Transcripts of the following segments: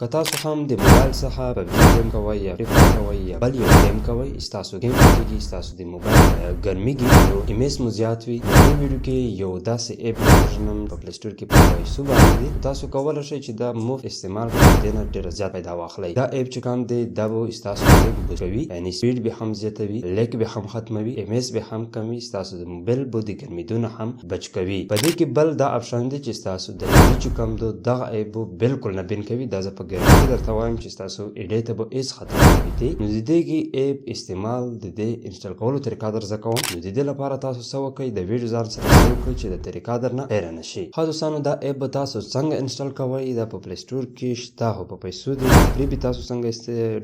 که تاسو هم د موبایل څخه پبجي ګیم کوئ یا فری فایر کوئ یا بل یو ګیم کوئ ستاسو ګیم کېږي ستاسو د موبایل ګرمیږي نو ایمیس مو زیات وي نو دې ویډیو کې یو داسې اپ ورژنم په پلی سټور کې په پیسو باندې دی تاسو کولی شئ چې دا مفت استعمال کړئ دې نه ډېره زیات پیدا واخلئ دا اپ چې کوم دی دا به ستاسو لیک بوسټ کوي یعنې سپیډ به هم زیاتوي لیک به هم ختموي ایمیس به هم کموي ستاسو د موبایل به د ګرمېدو نه هم بچ کوي په دې کې بل دا اپشن دی چې ستاسو د چې کوم دغه اپ بالکل نه بین کوي دا زه په ګرمۍ درته وایم چې ستاسو ایډیټ ته به هېڅ خطر نه وي نو د دې اپ استعمال د دې انسټال کولو طریقه در زده کوم نو د دې لپاره تاسو څه وکړئ د ویډیو ځان سره سیو کړئ چې د طریقه درنه هېره نه شي ښه دوستانو دا اپ به تاسو څنګه انسټال کوئ دا په پلی سټور کې شته خو په پیسو دی فری به تاسو څنګه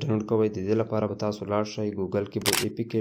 ډاونلوډ کوئ د دې لپاره به تاسو لاړ شئ ګوګل کې به APK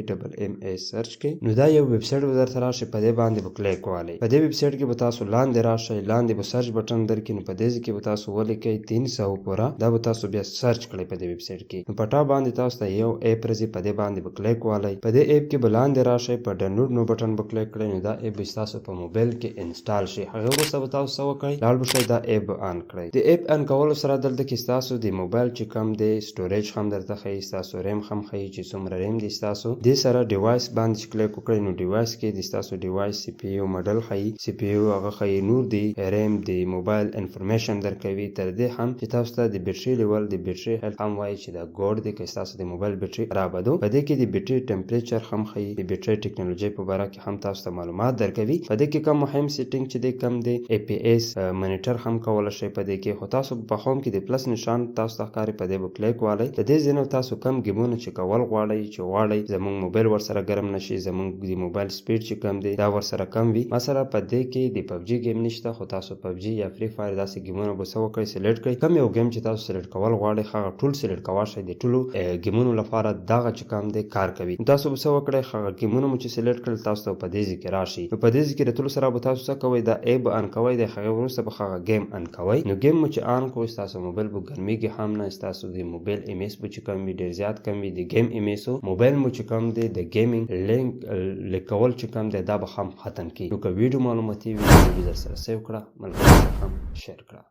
سرچ کړئ نو دا یو ویب سایټ به درته راشي په دې باندې به کلیک والئ په دې ویب سایټ کې به تاسو لاندې راشئ لاندې به سرچ بټن درکړي نو په دې ځای کې به تاسو ولیکئ 300 پوره دا به تاسو بیا سرچ کړئ په دې ویب سایټ کې نو په ټاپ باندې تاسو ته یو اپ راځي په دې باندې به کلیک والئ په دې اپ کې به لاندې راشئ په ډاونلوډ نو بټن به کلیک کړئ نو دا اپ به تاسو په موبایل کې انسټال شي هغه وروسته به تاسو څه وکړئ لاړ به شئ دا اپ آن کړئ د اپ آن کولو سره دلته کې ستاسو د موبایل چې کم دی سټوریج هم درته ښیي ستاسو ریم هم ښیي چې څومره ریم دی ستاسو دې سره ډیوایس باندې چې کلیک وکړئ نو ډیوایس کې د ستاسو ډیوایس سی پی یو ماډل ښیي سی پی یو هغه ښیي نور دی ریم د موبایل انفارمیشن درکوي تر دې هم چې تاسو ته د بیټري لیول د بیټري هیلث هم وایي چې دا ګوډ دی که ستاسو د موبایل بیټري خرابه ده په دې کې د بیټري ټمپریچر هم ښیي د بیټري ټیکنالوژي په باره کې هم تاسو ته معلومات درکوي په دې کې کوم مهم سیټینګ چې دی کم دی APS مانیټر هم کولی شئ په دې کې خو تاسو په هوم کې د پلس نشان تاسو ته ښکاري په دې به کلیک والئ د دې ځای نه تاسو کم ګیمونه چې کول غواړئ چې غواړئ زموږ موبایل ورسره ګرم نشي زموږ د موبایل سپیډ چې کم دی دا ورسره کم وي مثلا په دې کې د پبجي ګیم نشته خو تاسو پبجي یا فری فایر داسې ګیمونه به څه وکړئ سلیکټ کړئ کوم یو ګیم چې تاسو سلیکټ کول غواړئ هغه ټول سلیکټ کولی شئ د ټولو ګیمونو لپاره دغه چې کوم دی کار کوي تاسو به څه وکړئ هغه ګیمونه مو چې سلیکټ کړل تاسو ته په دې ځای کې راشي نو په دې ځای کې د ټولو سره به تاسو څه کوئ دا اپ آن کوئ د هغې وروسته به هغه ګیم آن کوئ نو ګیم مو چې آن کوئ ستاسو موبایل به ګرمیږي هم نه ستاسو د موبایل ایمیس به چې کم وي ډېر زیات کم وي د ګیم ایمیسو موبایل مو چې کم دی د ګیمینګ لینک لیکول چې کم دی دا به هم ختم کړي نو که ویډیو معلوماتي وي ویډیو در سره سیو کړه ملګرو سره هم شیر کړه